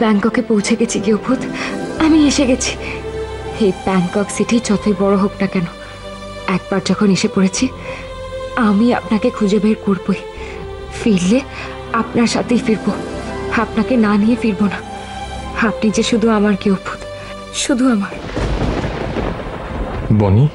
ব্যাংককে পৌঁছে গেছি গিয়েভূত, আমি এসে গেছি। এই ব্যাংকক সিটি যতই বড় হোক না কেন, একবার যখন এসে পড়েছি আমি আপনাকে খুঁজে বের করবই। ফিরলে আপনার সাথেই ফিরবো, আপনাকে না নিয়ে ফিরবো না। আপনি যে শুধু আমার গিয়েভূত, শুধু আমার। বনি,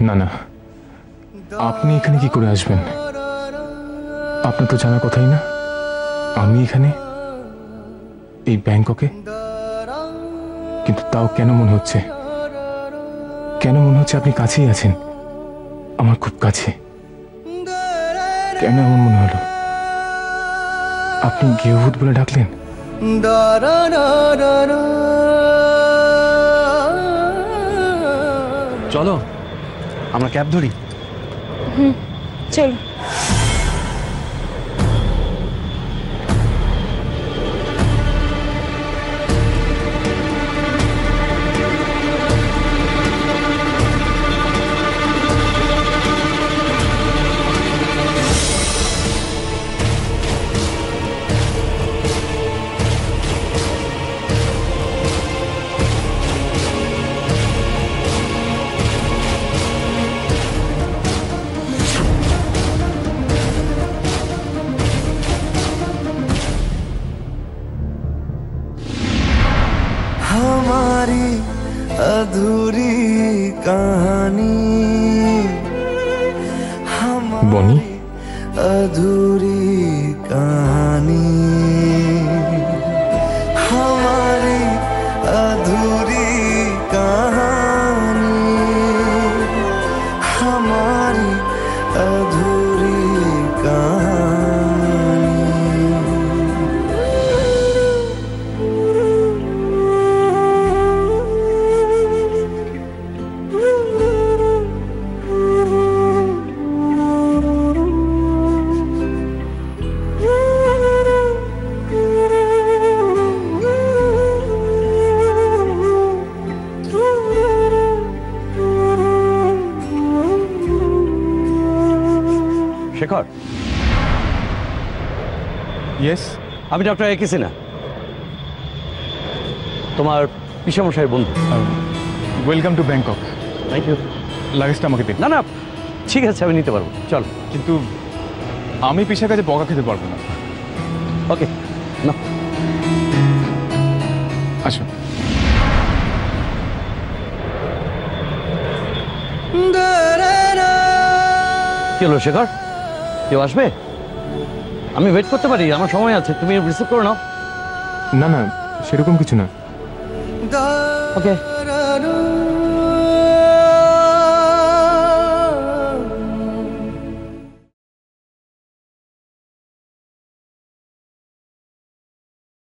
না না, আপনি এখানে কি করে আসবেন? আপনার তো জানার কথাই না আমি এখানে, এই ব্যাংককে। কিন্তু তাও কেন মনে হচ্ছে, আপনি কাছেই আছেন, আমার খুব কাছে। কেন এমন মনে হলো? আপনি গিয়েভূত বলে ডাকলেন? চলো আমরা ক্যাব ধরি। চলো। हमारी अधूरी कहानी, बनी, अधूरी कहानी, हमारी अधूरी कहानी, हमारी अधूरी कहानी। শেখর, ইয়েস, আমি ডক্টর একে সিনহা, তোমার পিসামশাইয়ের বন্ধু। Welcome to Bangkok. Thank you. লাগেজটা আমাকে দিন। না না, ঠিক আছে, আমি নিতে পারবো। চল। কিন্তু আমি পিসার কাছে বকা খেতে পারবো না। ওকে, না আসুন। কি হলো শেখর, কেউ আসবে? আমি ওয়েট করতে পারি, আমার সময় আছে, তুমি রিসিভ করে নাও। না না, সেরকম কিছু না। ওকে।